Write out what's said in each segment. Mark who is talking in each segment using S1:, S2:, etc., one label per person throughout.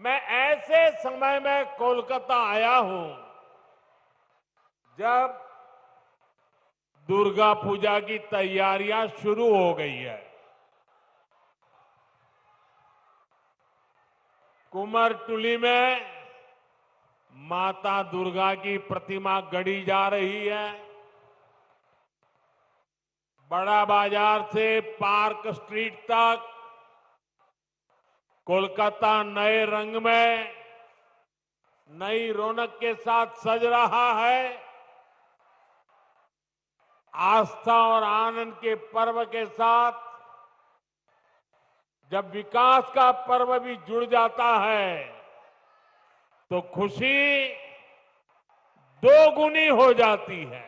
S1: मैं ऐसे समय में कोलकाता आया हूं जब दुर्गा पूजा की तैयारियां शुरू हो गई है। कुमारटुली में माता दुर्गा की प्रतिमा गढ़ी जा रही है। बड़ा बाजार से पार्क स्ट्रीट तक कोलकाता नए रंग में, नई रौनक के साथ सज रहा है। आस्था और आनंद के पर्व के साथ जब विकास का पर्व भी जुड़ जाता है तो खुशी दोगुनी हो जाती है।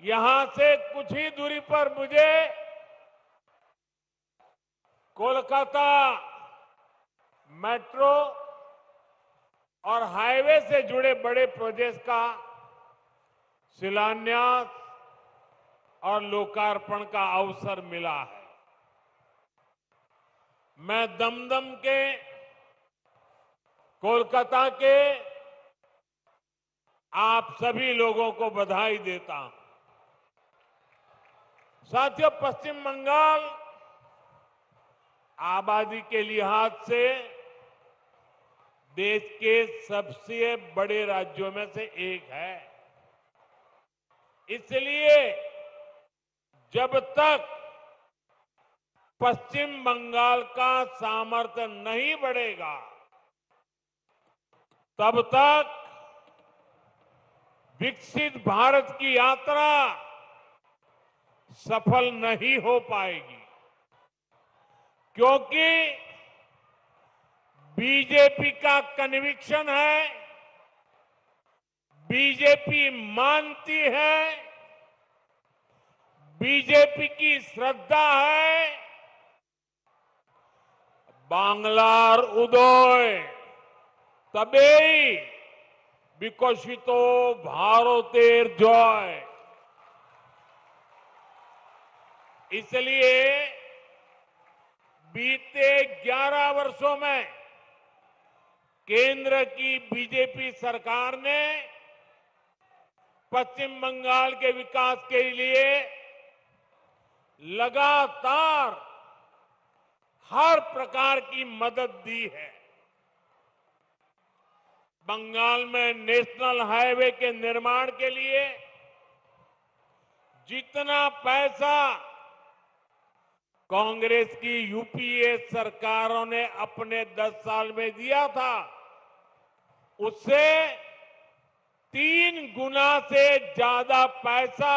S1: यहां से कुछ ही दूरी पर मुझे कोलकाता मेट्रो और हाईवे से जुड़े बड़े प्रोजेक्ट का शिलान्यास और लोकार्पण का अवसर मिला है। मैं दमदम के, कोलकाता के आप सभी लोगों को बधाई देता हूं। साथियों, पश्चिम बंगाल आबादी के लिहाज से देश के सबसे बड़े राज्यों में से एक है। इसलिए जब तक पश्चिम बंगाल का सामर्थ्य नहीं बढ़ेगा तब तक विकसित भारत की यात्रा सफल नहीं हो पाएगी, क्योंकि बीजेपी का कन्विक्शन है, बीजेपी मानती है, बीजेपी की श्रद्धा है, बांग्लार उदय तबेई विकसितो भारतेर जय। इसलिए बीते 11 वर्षों में केंद्र की बीजेपी सरकार ने पश्चिम बंगाल के विकास के लिए लगातार हर प्रकार की मदद दी है। बंगाल में नेशनल हाईवे के निर्माण के लिए जितना पैसा कांग्रेस की यूपीए सरकारों ने अपने 10 साल में दिया था, उससे 3 गुना से ज्यादा पैसा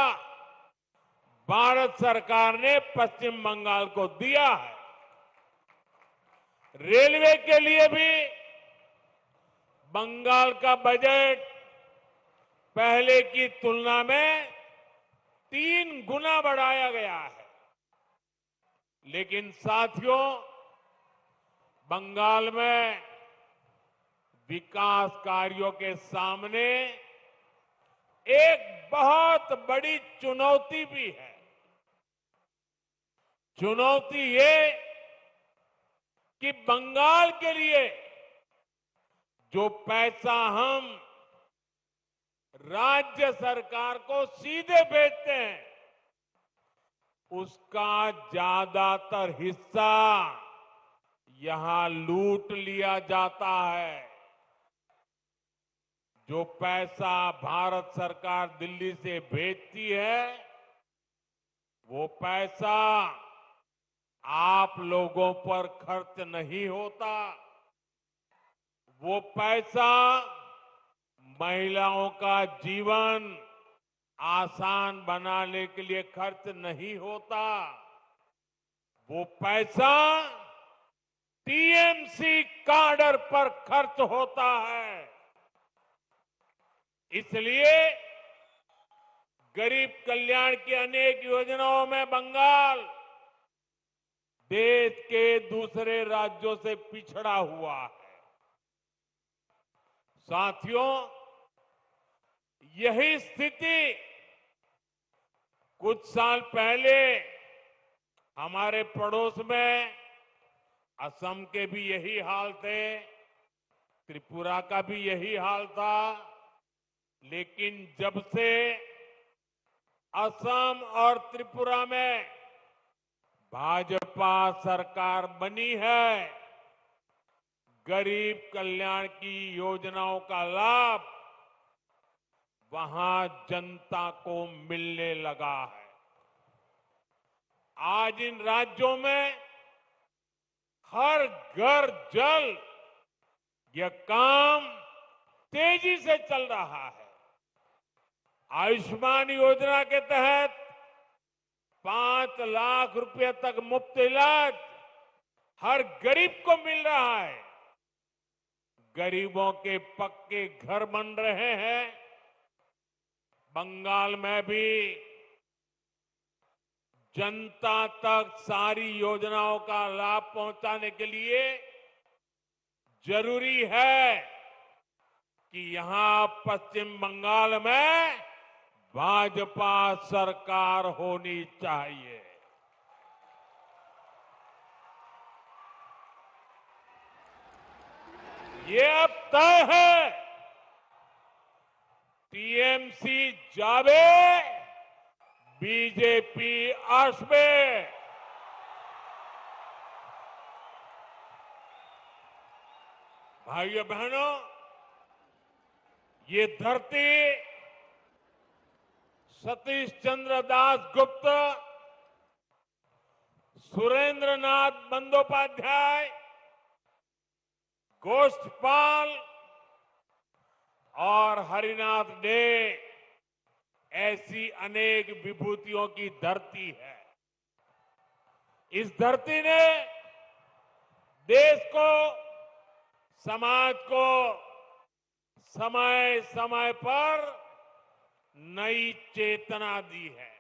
S1: भारत सरकार ने पश्चिम बंगाल को दिया है। रेलवे के लिए भी बंगाल का बजट पहले की तुलना में 3 गुना बढ़ाया गया है। लेकिन साथियों, बंगाल में विकास कार्यों के सामने एक बहुत बड़ी चुनौती भी है। चुनौती ये कि बंगाल के लिए जो पैसा हम राज्य सरकार को सीधे भेजते हैं, उसका ज्यादातर हिस्सा यहां लूट लिया जाता है। जो पैसा भारत सरकार दिल्ली से भेजती है, वो पैसा आप लोगों पर खर्च नहीं होता। वो पैसा महिलाओं का जीवन आसान बनाने के लिए खर्च नहीं होता। वो पैसा टीएमसी काडर पर खर्च होता है। इसलिए गरीब कल्याण की अनेक योजनाओं में बंगाल देश के दूसरे राज्यों से पिछड़ा हुआ है। साथियों, यही स्थिति कुछ साल पहले हमारे पड़ोस में असम के भी यही हाल थे, त्रिपुरा का भी यही हाल था। लेकिन जब से असम और त्रिपुरा में भाजपा सरकार बनी है, गरीब कल्याण की योजनाओं का लाभ वहां जनता को मिलने लगा है। आज इन राज्यों में हर घर जल, यह काम तेजी से चल रहा है। आयुष्मान योजना के तहत 5 लाख रुपए तक मुफ्त इलाज हर गरीब को मिल रहा है। गरीबों के पक्के घर बन रहे हैं। बंगाल में भी जनता तक सारी योजनाओं का लाभ पहुंचाने के लिए जरूरी है कि यहां पश्चिम बंगाल में भाजपा सरकार होनी चाहिए। ये अब तय है। टीएमसी जावे, बीजेपी आसबे। भाइयों बहनों, ये धरती सतीश चंद्र दास गुप्त, सुरेंद्र नाथ बंदोपाध्याय, गोष्ठपाल और हरिनाथ डे ऐसी अनेक विभूतियों की धरती है। इस धरती ने देश को, समाज को समय समय पर नई चेतना दी है।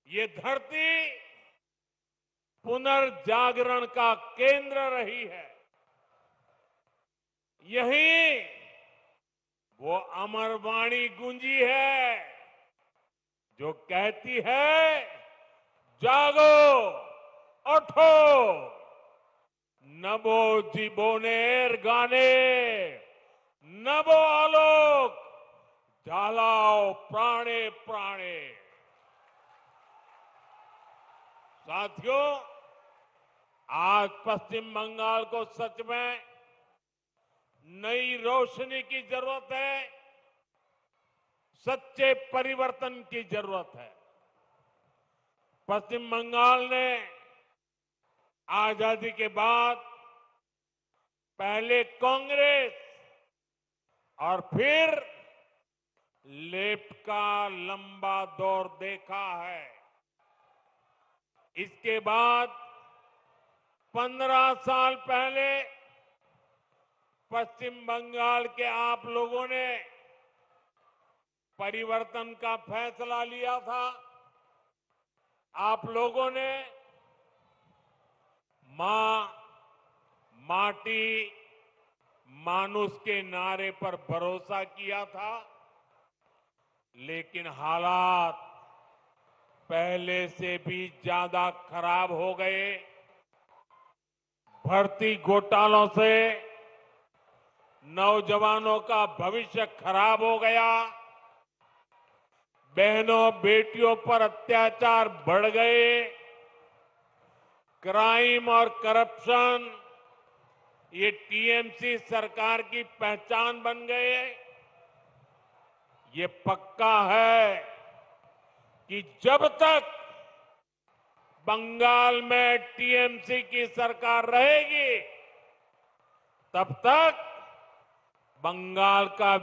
S1: ये धरती पुनर्जागरण का केंद्र रही है। यही वो अमर वाणी गूंजी है जो कहती है, जागो, उठो, नभो जीवोनेर गाने, नभो आलोक, झालाओ प्राणे प्राणे। साथियों, आज पश्चिम बंगाल को सच में नई रोशनी की जरूरत है, सच्चे परिवर्तन की जरूरत है। पश्चिम बंगाल ने आजादी के बाद पहले कांग्रेस और फिर लेफ्ट का लंबा दौर देखा है। इसके बाद 15 साल पहले पश्चिम बंगाल के आप लोगों ने परिवर्तन का फैसला लिया था। आप लोगों ने मां, माटी, मानुष के नारे पर भरोसा किया था। लेकिन हालात पहले से भी ज्यादा खराब हो गए। भर्ती घोटालों से नौजवानों का भविष्य खराब हो गया। बहनों बेटियों पर अत्याचार बढ़ गए। क्राइम और करप्शन ये टीएमसी सरकार की पहचान बन गए। ये पक्का है कि जब तक बंगाल में टीएमसी की सरकार रहेगी, तब तक बंगाल का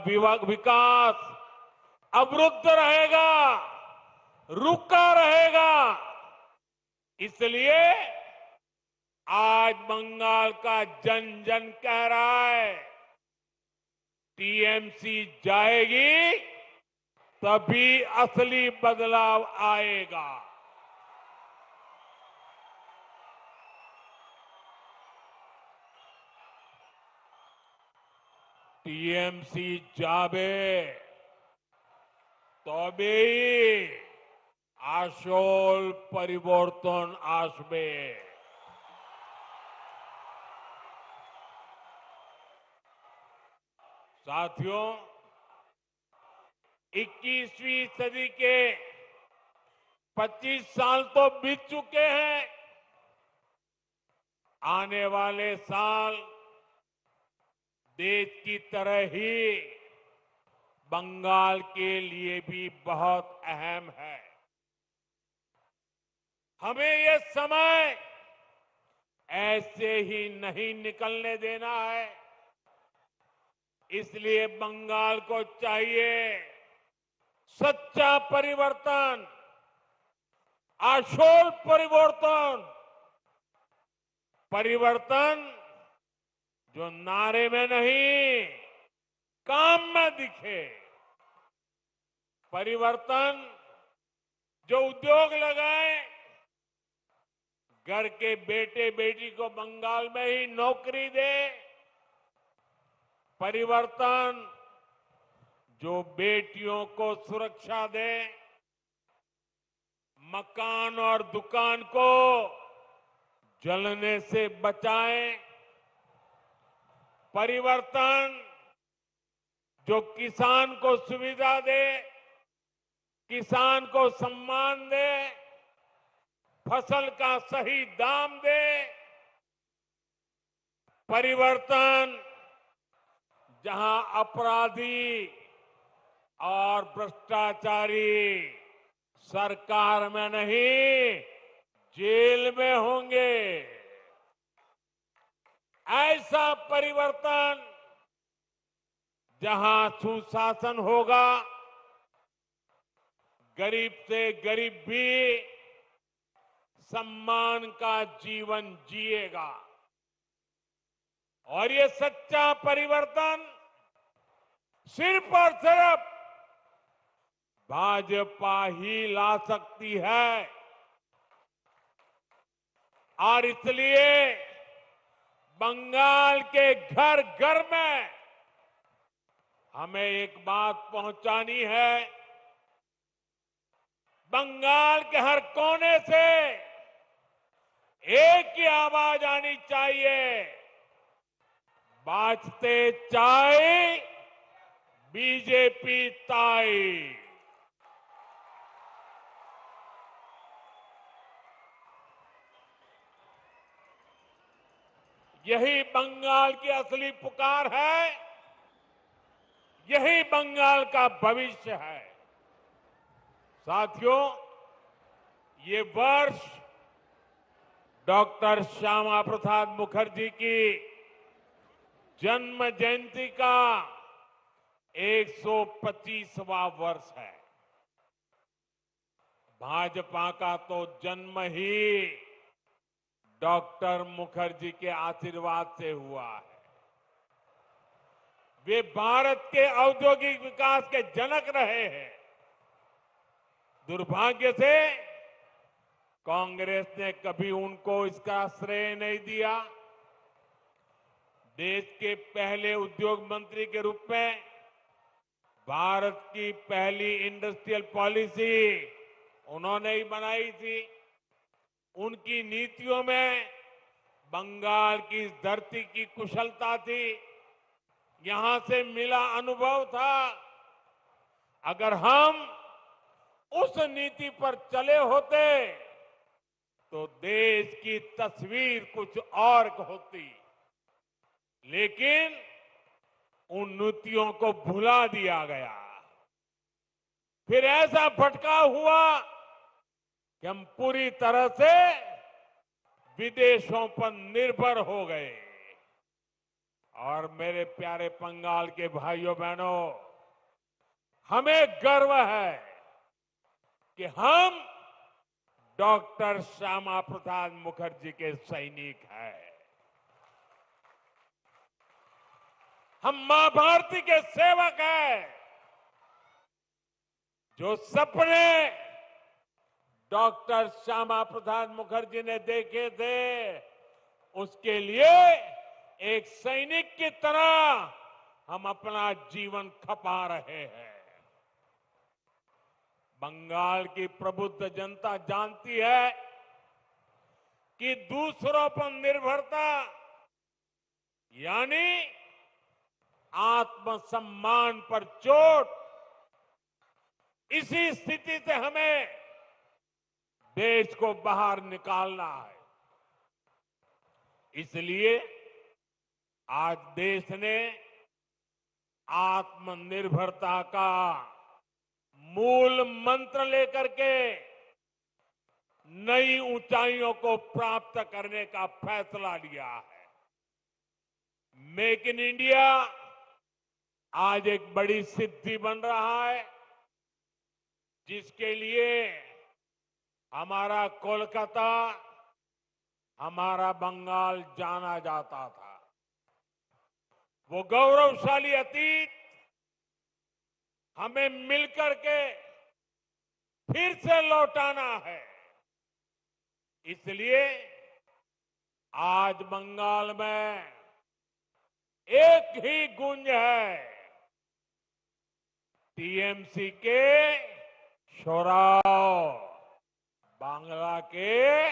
S1: विकास अवरुद्ध रहेगा, रुका रहेगा। इसलिए आज बंगाल का जन जन कह रहा है, टीएमसी जाएगी तभी असली बदलाव आएगा। टीएमसी जाबे तबेई আসল পরিবর্তন আসবে। साथियों, 21वीं सदी के 25 साल तो बीत चुके हैं। आने वाले साल देश की तरह ही बंगाल के लिए भी बहुत अहम है। हमें ये समय ऐसे ही नहीं निकलने देना है। इसलिए बंगाल को चाहिए सच्चा परिवर्तन, आशोल परिवर्तन, परिवर्तन जो नारे में नहीं काम में दिखे, परिवर्तन जो उद्योग लगाए, घर के बेटे बेटी को बंगाल में ही नौकरी दे, परिवर्तन जो बेटियों को सुरक्षा दे, मकान और दुकान को जलने से बचाए, परिवर्तन जो किसान को सुविधा दे, किसान को सम्मान दे, फसल का सही दाम दे, परिवर्तन जहां अपराधी और भ्रष्टाचारी सरकार में नहीं जेल में होंगे, ऐसा परिवर्तन जहां सुशासन होगा, गरीब से गरीब भी सम्मान का जीवन जिएगा। और ये सच्चा परिवर्तन सिर्फ और सिर्फ भाजपा ही ला सकती है। और इसलिए बंगाल के घर घर में हमें एक बात पहुंचानी है। बंगाल के हर कोने से एक ही आवाज आनी चाहिए, बाजते चाय बीजेपी ताई। यही बंगाल की असली पुकार है, यही बंगाल का भविष्य है। साथियों, ये वर्ष डॉक्टर श्यामा प्रसाद मुखर्जी की जन्म जयंती का 125वां वर्ष है। भाजपा का तो जन्म ही डॉक्टर मुखर्जी के आशीर्वाद से हुआ है। वे भारत के औद्योगिक विकास के जनक रहे हैं। दुर्भाग्य से कांग्रेस ने कभी उनको इसका श्रेय नहीं दिया। देश के पहले उद्योग मंत्री के रूप में भारत की पहली इंडस्ट्रियल पॉलिसी उन्होंने ही बनाई थी। उनकी नीतियों में बंगाल की धरती की कुशलता थी, यहां से मिला अनुभव था। अगर हम उस नीति पर चले होते तो देश की तस्वीर कुछ और होती, लेकिन उन नीतियों को भुला दिया गया। फिर ऐसा भटकाव हुआ कि हम पूरी तरह से विदेशों पर निर्भर हो गए। और मेरे प्यारे बंगाल के भाइयों बहनों, हमें गर्व है कि हम डॉक्टर श्यामा प्रसाद मुखर्जी के सैनिक हैं। हम मां भारती के सेवक हैं। जो सपने डॉक्टर श्यामा प्रसाद मुखर्जी ने देखे थे, उसके लिए एक सैनिक की तरह हम अपना जीवन खपा रहे हैं। बंगाल की प्रबुद्ध जनता जानती है कि दूसरों पर निर्भरता यानी आत्मसम्मान पर चोट। इसी स्थिति से हमें देश को बाहर निकालना है। इसलिए आज देश ने आत्मनिर्भरता का मूल मंत्र लेकर के नई ऊंचाइयों को प्राप्त करने का फैसला लिया है। मेक इन इंडिया आज एक बड़ी सिद्धि बन रहा है, जिसके लिए हमारा कोलकाता, हमारा बंगाल जाना जाता था। वो गौरवशाली अतीत हमें मिलकर के फिर से लौटाना है। इसलिए आज बंगाल में एक ही गूंज है, टीएमसी के शोराव, बांग्ला के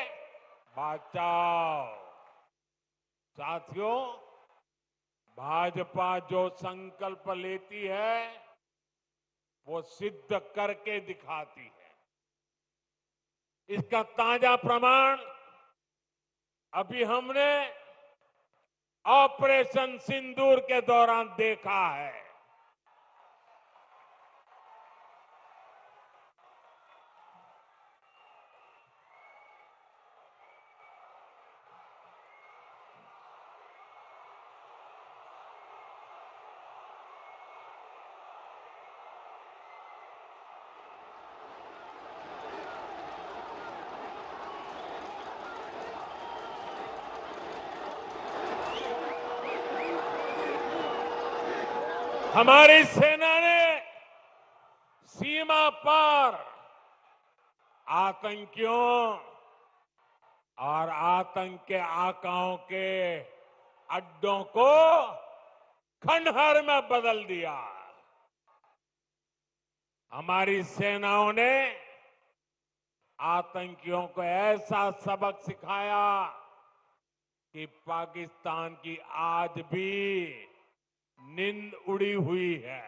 S1: बचाओ। साथियों, भाजपा जो संकल्प लेती है वो सिद्ध करके दिखाती है। इसका ताजा प्रमाण अभी हमने ऑपरेशन सिंदूर के दौरान देखा है। हमारी सेना ने सीमा पार आतंकियों और आतंक के आकाओं के अड्डों को खंडहर में बदल दिया। हमारी सेनाओं ने आतंकियों को ऐसा सबक सिखाया कि पाकिस्तान की आज भी नींद उड़ी हुई है।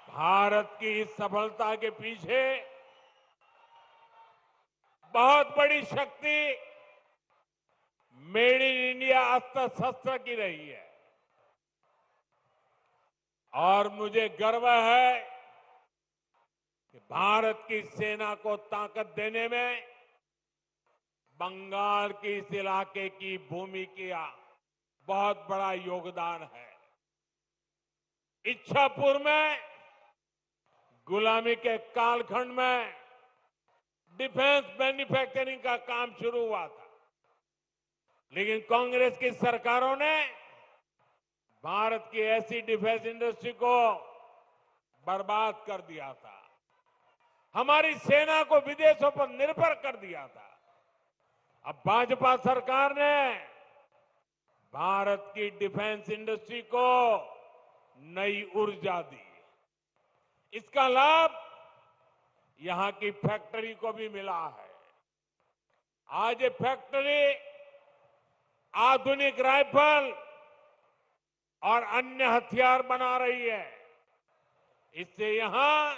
S1: भारत की इस सफलता के पीछे बहुत बड़ी शक्ति मेड इन इंडिया अस्त्र शस्त्र की रही है। और मुझे गर्व है कि भारत की सेना को ताकत देने में बंगाल के इस इलाके की भूमि का बहुत बड़ा योगदान है। इच्छापुर में गुलामी के कालखंड में डिफेंस मैन्युफैक्चरिंग का काम शुरू हुआ था, लेकिन कांग्रेस की सरकारों ने भारत की ऐसी डिफेंस इंडस्ट्री को बर्बाद कर दिया था, हमारी सेना को विदेशों पर निर्भर कर दिया था। अब भाजपा सरकार ने भारत की डिफेंस इंडस्ट्री को नई ऊर्जा दी। इसका लाभ यहां की फैक्ट्री को भी मिला है। आज ये फैक्ट्री आधुनिक राइफल और अन्य हथियार बना रही है। इससे यहां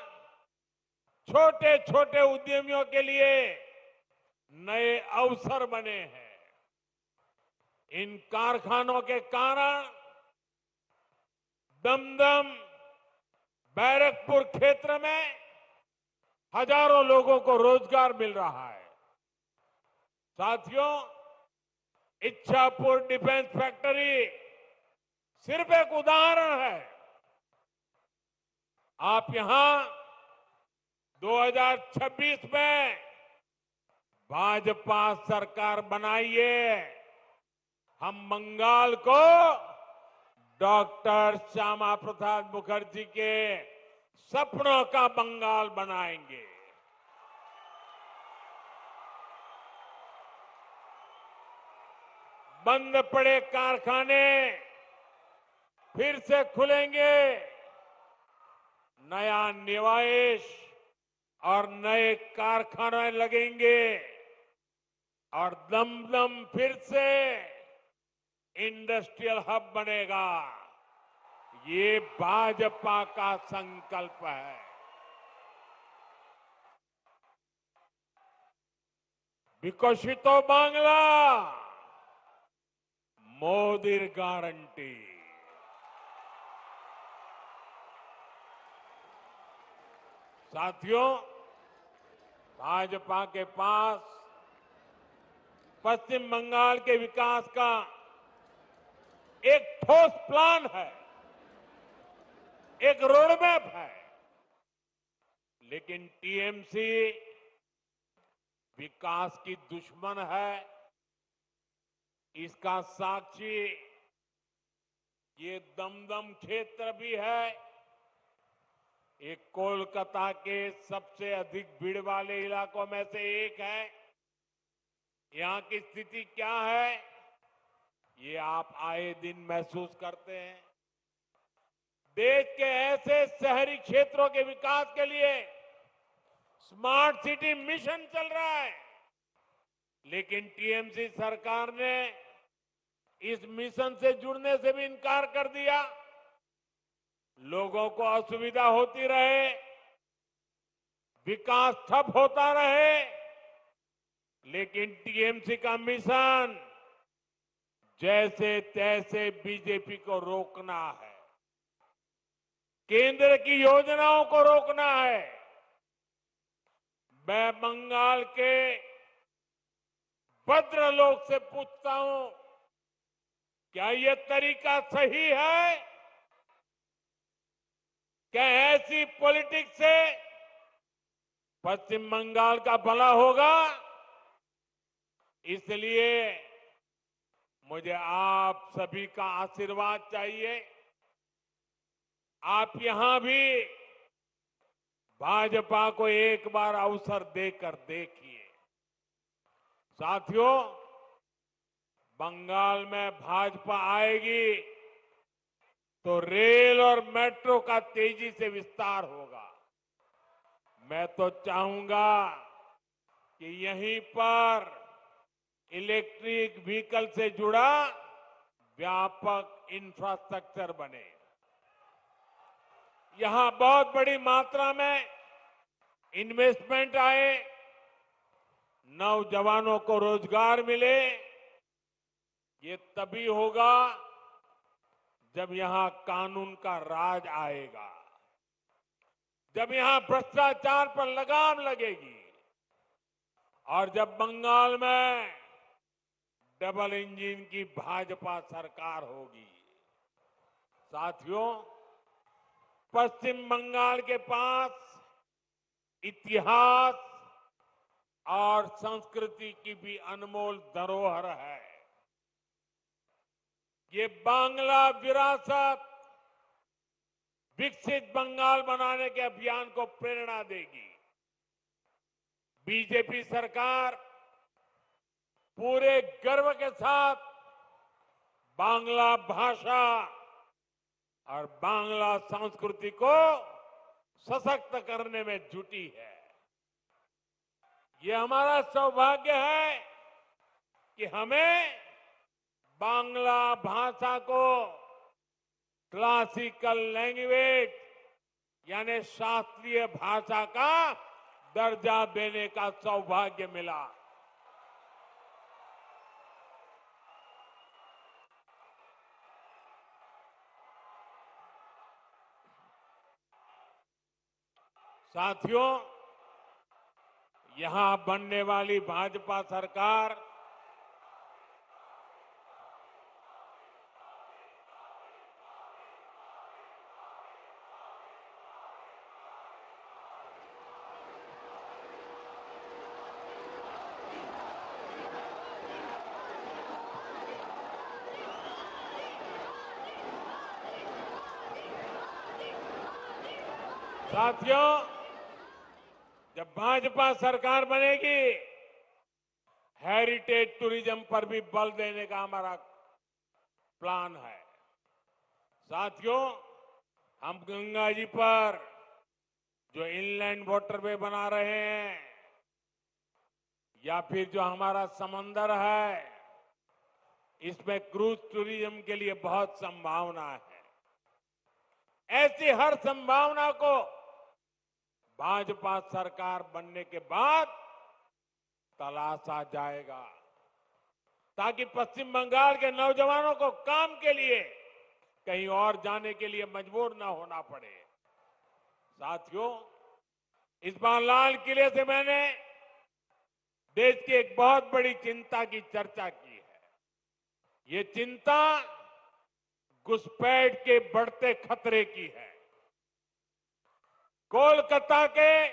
S1: छोटे छोटे उद्यमियों के लिए नए अवसर बने हैं। इन कारखानों के कारण दमदम, बैरकपुर क्षेत्र में हजारों लोगों को रोजगार मिल रहा है। साथियों, इच्छापुर डिफेंस फैक्ट्री सिर्फ एक उदाहरण है। आप यहां 2026 में भाजपा सरकार बनाइए, हम बंगाल को डॉक्टर श्यामा प्रसाद मुखर्जी के सपनों का बंगाल बनाएंगे। बंद पड़े कारखाने फिर से खुलेंगे, नया निवेश और नए कारखाने लगेंगे और दमदम फिर से इंडस्ट्रियल हब बनेगा। ये भाजपा का संकल्प है। विकसितो बांग्ला, मोदी गारंटी। साथियों, भाजपा के पास पश्चिम बंगाल के विकास का एक ठोस प्लान है, एक रोडमैप है। लेकिन टीएमसी विकास की दुश्मन है। इसका साक्षी ये दमदम क्षेत्र भी है। एक कोलकाता के सबसे अधिक भीड़ वाले इलाकों में से एक है। यहां की स्थिति क्या है, ये आप आए दिन महसूस करते हैं। देश के ऐसे शहरी क्षेत्रों के विकास के लिए स्मार्ट सिटी मिशन चल रहा है, लेकिन टीएमसी सरकार ने इस मिशन से जुड़ने से भी इनकार कर दिया। लोगों को असुविधा होती रहे, विकास ठप होता रहे, लेकिन टीएमसी का मिशन जैसे तैसे बीजेपी को रोकना है, केंद्र की योजनाओं को रोकना है। मैं बंगाल के भद्रलोक से पूछता हूं, क्या यह तरीका सही है? क्या ऐसी पॉलिटिक्स से पश्चिम बंगाल का भला होगा? इसलिए मुझे आप सभी का आशीर्वाद चाहिए। आप यहां भी भाजपा को एक बार अवसर देकर देखिए। साथियों, बंगाल में भाजपा आएगी तो रेल और मेट्रो का तेजी से विस्तार होगा। मैं तो चाहूंगा कि यहीं पर इलेक्ट्रिक व्हीकल से जुड़ा व्यापक इंफ्रास्ट्रक्चर बने। यहां बहुत बड़ी मात्रा में इन्वेस्टमेंट आए, नौजवानों को रोजगार मिले। ये तभी होगा जब यहां कानून का राज आएगा, जब यहां भ्रष्टाचार पर लगाम लगेगी और जब बंगाल में डबल इंजन की भाजपा सरकार होगी। साथियों, पश्चिम बंगाल के पास इतिहास और संस्कृति की भी अनमोल धरोहर है। ये बांग्ला विरासत विकसित बंगाल बनाने के अभियान को प्रेरणा देगी। बीजेपी सरकार पूरे गर्व के साथ बांग्ला भाषा और बांग्ला संस्कृति को सशक्त करने में जुटी है। ये हमारा सौभाग्य है कि हमें बांग्ला भाषा को क्लासिकल लैंग्वेज यानी शास्त्रीय भाषा का दर्जा देने का सौभाग्य मिला। साथियों, यहां बनने वाली भाजपा सरकार साथियों, जब भाजपा सरकार बनेगी, हेरिटेज टूरिज्म पर भी बल देने का हमारा प्लान है। साथियों, हम गंगा जी पर जो इनलैंड वाटरवे बना रहे हैं या फिर जो हमारा समंदर है, इसमें क्रूज टूरिज्म के लिए बहुत संभावना है। ऐसी हर संभावना को भाजपा सरकार बनने के बाद तलाशा जाएगा, ताकि पश्चिम बंगाल के नौजवानों को काम के लिए कहीं और जाने के लिए मजबूर न होना पड़े। साथियों, इस बार लाल किले से मैंने देश की एक बहुत बड़ी चिंता की चर्चा की है। ये चिंता घुसपैठ के बढ़ते खतरे की है। कोलकाता के,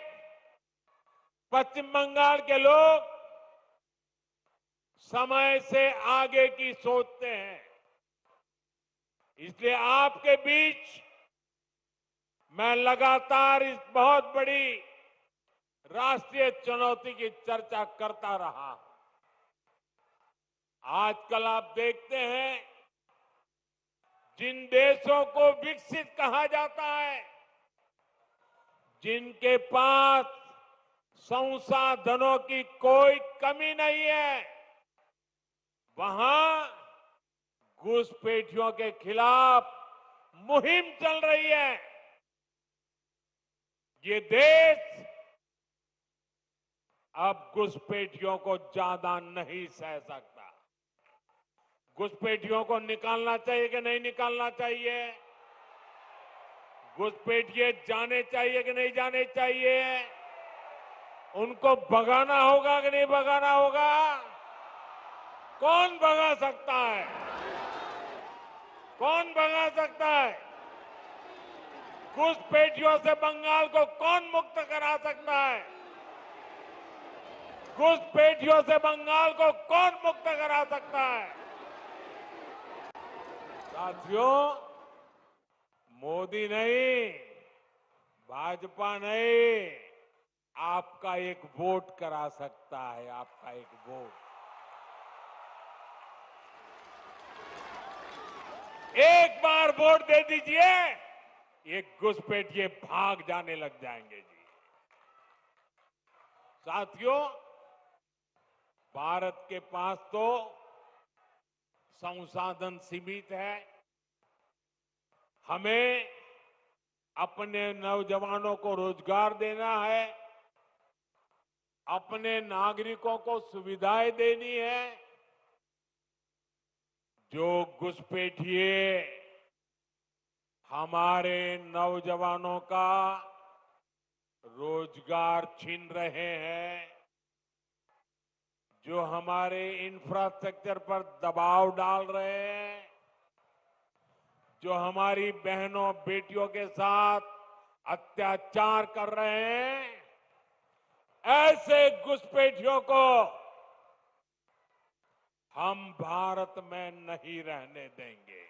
S1: पश्चिम बंगाल के लोग समय से आगे की सोचते हैं। इसलिए आपके बीच मैं लगातार इस बहुत बड़ी राष्ट्रीय चुनौती की चर्चा करता रहा हूं। आजकल आप देखते हैं, जिन देशों को विकसित कहा जाता है, जिनके पास संसाधनों की कोई कमी नहीं है, वहां घुसपैठियों के खिलाफ मुहिम चल रही है। ये देश अब घुसपैठियों को ज्यादा नहीं सह सकता। घुसपैठियों को निकालना चाहिए कि नहीं निकालना चाहिए? घुसपैठिए जाने चाहिए कि नहीं जाने चाहिए? उनको भगाना होगा कि नहीं भगाना होगा? कौन भगा सकता है? कौन भगा सकता है? घुसपैठियों से बंगाल को कौन मुक्त करा सकता है? घुसपैठियों से बंगाल को कौन मुक्त करा सकता है? साथियों, मोदी नहीं, भाजपा नहीं, आपका एक वोट करा सकता है। आपका एक वोट, एक बार वोट दे दीजिए, ये घुसपैठिए भाग जाने लग जाएंगे जी। साथियों, भारत के पास तो संसाधन सीमित है। हमें अपने नौजवानों को रोजगार देना है, अपने नागरिकों को सुविधाएं देनी है। जो घुसपैठिए हमारे नौजवानों का रोजगार छीन रहे हैं, जो हमारे इंफ्रास्ट्रक्चर पर दबाव डाल रहे हैं, जो हमारी बहनों बेटियों के साथ अत्याचार कर रहे हैं, ऐसे घुसपैठियों को हम भारत में नहीं रहने देंगे।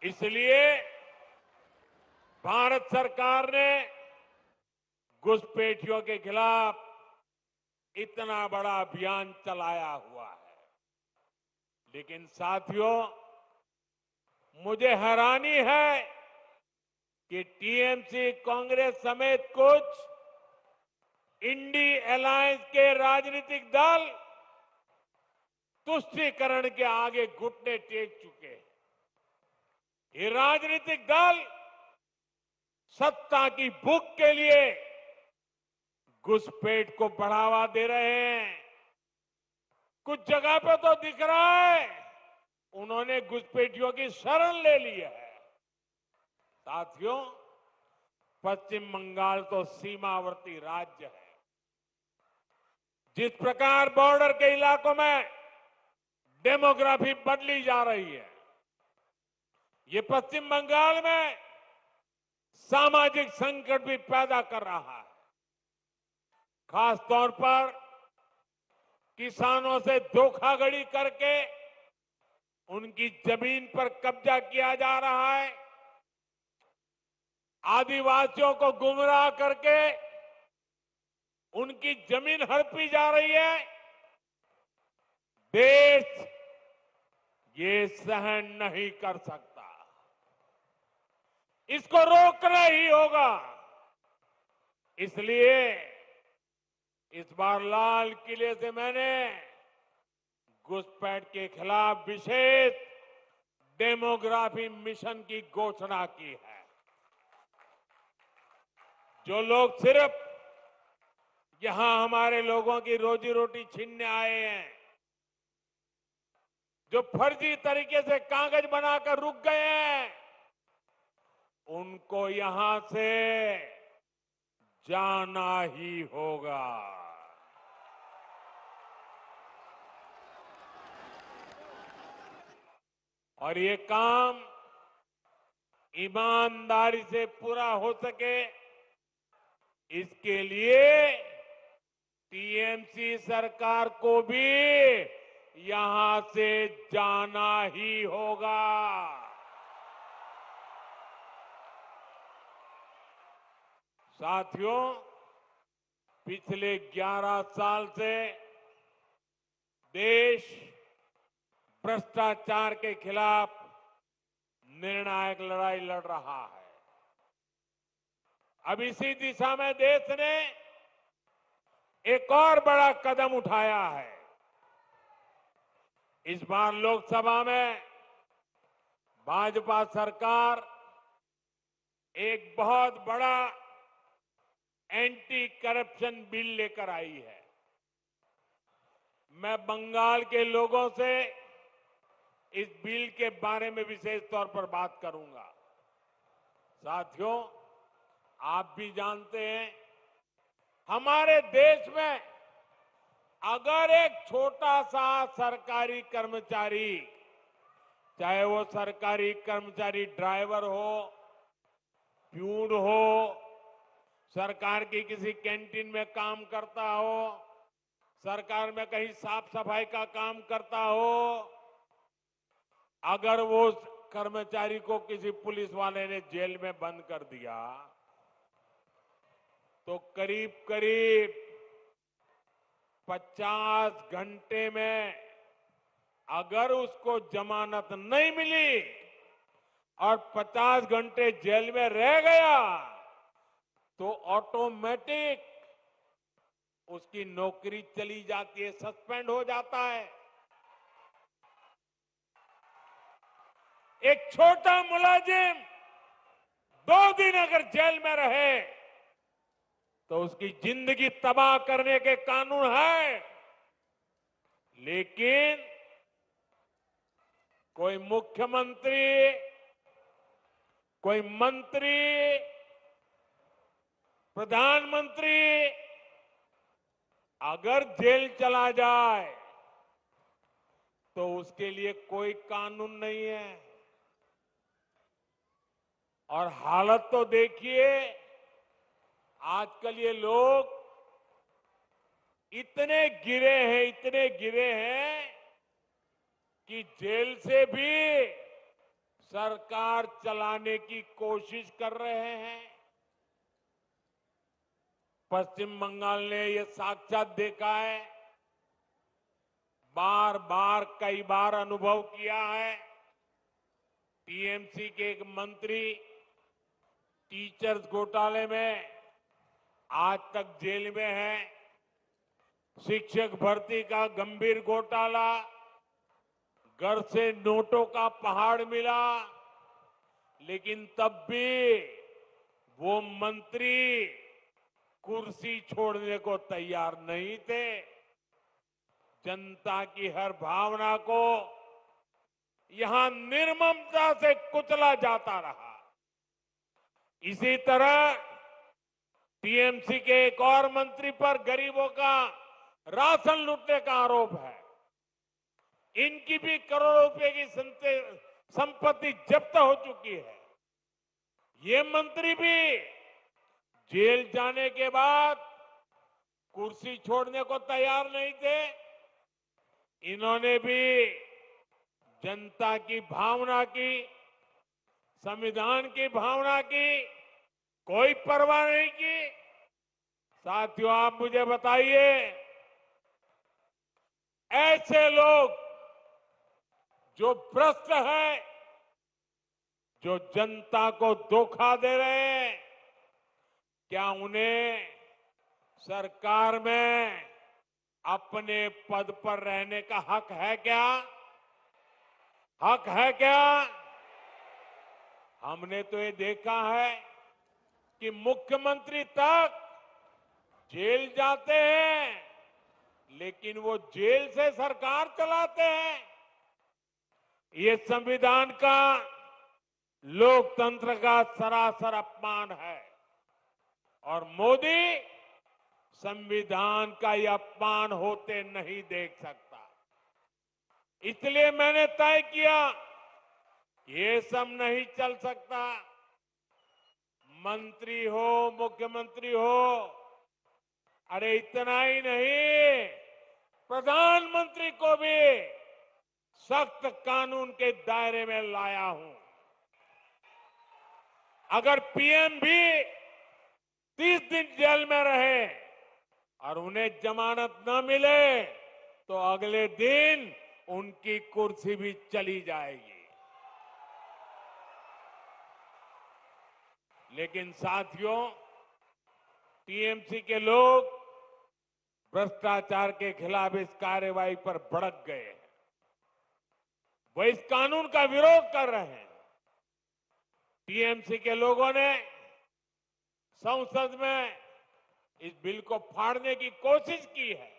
S1: इसलिए भारत सरकार ने घुसपैठियों के खिलाफ इतना बड़ा अभियान चलाया हुआ है। लेकिन साथियों, मुझे हैरानी है कि टीएमसी, कांग्रेस समेत कुछ इंडी अलायंस के राजनीतिक दल तुष्टीकरण के आगे घुटने टेक चुके हैं। ये राजनीतिक दल सत्ता की भूख के लिए घुसपैठ को बढ़ावा दे रहे हैं। कुछ जगह पे तो दिख रहा है उन्होंने घुसपैठियों की शरण ले ली है। साथियों, पश्चिम बंगाल तो सीमावर्ती राज्य है। जिस प्रकार बॉर्डर के इलाकों में डेमोग्राफी बदली जा रही है, ये पश्चिम बंगाल में सामाजिक संकट भी पैदा कर रहा है। खास तौर पर किसानों से धोखाधड़ी करके उनकी जमीन पर कब्जा किया जा रहा है। आदिवासियों को गुमराह करके उनकी जमीन हड़पी जा रही है। देश ये सहन नहीं कर सकता। इसको रोकना ही होगा। इसलिए इस बार लाल किले से मैंने घुसपैठ के खिलाफ विशेष डेमोग्राफी मिशन की घोषणा की है। जो लोग सिर्फ यहां हमारे लोगों की रोजी रोटी छीनने आए हैं, जो फर्जी तरीके से कागज बनाकर रुक गए हैं, उनको यहां से जाना ही होगा। और ये काम ईमानदारी से पूरा हो सके, इसके लिए टीएमसी सरकार को भी यहां से जाना ही होगा। साथियों, पिछले 11 साल से देश भ्रष्टाचार के खिलाफ निर्णायक लड़ाई लड़ रहा है। अब इसी दिशा में देश ने एक और बड़ा कदम उठाया है। इस बार लोकसभा में भाजपा सरकार एक बहुत बड़ा एंटी करप्शन बिल लेकर आई है। मैं बंगाल के लोगों से इस बिल के बारे में विशेष तौर पर बात करूंगा। साथियों, आप भी जानते हैं, हमारे देश में अगर एक छोटा सा सरकारी कर्मचारी, चाहे वो सरकारी कर्मचारी ड्राइवर हो, प्यून हो, सरकार की किसी कैंटीन में काम करता हो, सरकार में कहीं साफ सफाई का काम करता हो, अगर वो कर्मचारी को किसी पुलिस वाले ने जेल में बंद कर दिया, तो करीब करीब 50 घंटे में अगर उसको जमानत नहीं मिली और 50 घंटे जेल में रह गया, तो ऑटोमेटिक उसकी नौकरी चली जाती है, सस्पेंड हो जाता है। एक छोटा मुलाजिम 2 दिन अगर जेल में रहे तो उसकी जिंदगी तबाह करने के कानून है। लेकिन कोई मुख्यमंत्री, कोई मंत्री, प्रधानमंत्री अगर जेल चला जाए तो उसके लिए कोई कानून नहीं है। और हालत तो देखिए, आजकल ये लोग इतने गिरे हैं कि जेल से भी सरकार चलाने की कोशिश कर रहे हैं। पश्चिम बंगाल ने ये साक्षात देखा है, बार बार कई बार अनुभव किया है। टीएमसी के एक मंत्री टीचर्स घोटाले में आज तक जेल में है। शिक्षक भर्ती का गंभीर घोटाला, घर से नोटों का पहाड़ मिला, लेकिन तब भी वो मंत्री कुर्सी छोड़ने को तैयार नहीं थे। जनता की हर भावना को यहां निर्ममता से कुचला जाता रहा। इसी तरह टीएमसी के एक और मंत्री पर गरीबों का राशन लूटने का आरोप है। इनकी भी करोड़ों रुपए की संपत्ति जब्त हो चुकी है। ये मंत्री भी जेल जाने के बाद कुर्सी छोड़ने को तैयार नहीं थे। इन्होंने भी जनता की भावना की, संविधान की भावना की कोई परवाह नहीं की। साथियों, आप मुझे बताइए, ऐसे लोग जो भ्रष्ट हैं, जो जनता को धोखा दे रहे हैं, क्या उन्हें सरकार में अपने पद पर रहने का हक है क्या? हक है क्या? हमने तो ये देखा है कि मुख्यमंत्री तक जेल जाते हैं, लेकिन वो जेल से सरकार चलाते हैं। ये संविधान का, लोकतंत्र का सरासर अपमान है और मोदी संविधान का यह अपमान होते नहीं देख सकता। इसलिए मैंने तय किया ये सब नहीं चल सकता। मंत्री हो, मुख्यमंत्री हो, अरे इतना ही नहीं, प्रधानमंत्री को भी सख्त कानून के दायरे में लाया हूं। अगर पीएम भी 30 दिन जेल में रहे और उन्हें जमानत न मिले तो अगले दिन उनकी कुर्सी भी चली जाएगी। लेकिन साथियों, टीएमसी के लोग भ्रष्टाचार के खिलाफ इस कार्रवाई पर भड़क गए हैं। वो इस कानून का विरोध कर रहे हैं। टीएमसी के लोगों ने संसद में इस बिल को फाड़ने की कोशिश की है।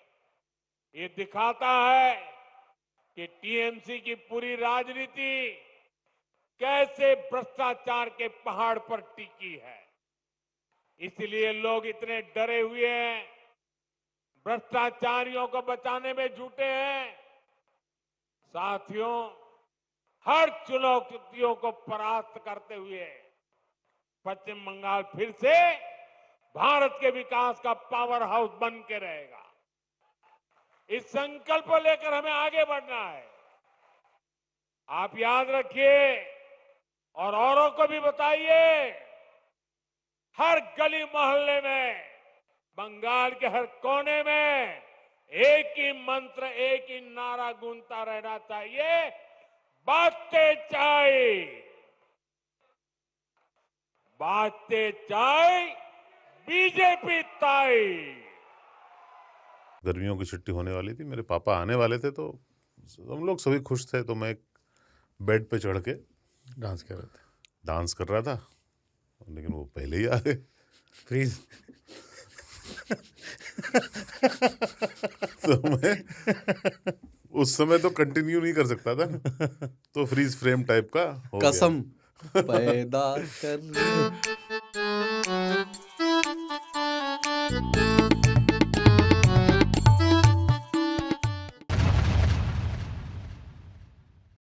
S1: ये दिखाता है कि टीएमसी की पूरी राजनीति कैसे भ्रष्टाचार के पहाड़ पर टिकी है। इसलिए लोग इतने डरे हुए हैं, भ्रष्टाचारियों को बचाने में जुटे हैं। साथियों, हर चुनौतियों को परास्त करते हुए पश्चिम बंगाल फिर से भारत के विकास का पावर हाउस बन के रहेगा। इस संकल्प को लेकर हमें आगे बढ़ना है। आप याद रखिए और औरों को भी बताइए, हर गली मोहल्ले में, बंगाल के हर कोने में एक ही मंत्र, एक ही नारा गूंजता रहना चाहिए, बातें चाय, बातें चाय, बीजेपी ताई।
S2: गर्मियों की छुट्टी होने वाली थी, मेरे पापा आने वाले थे, तो हम लोग सभी खुश थे। तो मैं एक बेड पे चढ़ के
S3: डांस कर रहे थे,
S2: डांस कर रहा था, लेकिन वो पहले ही आ गए।
S3: फ्रीज।
S2: तो मैं उस समय तो कंटिन्यू नहीं कर सकता था ना, तो फ्रीज फ्रेम टाइप का हो गया।
S3: कसम पैदा कर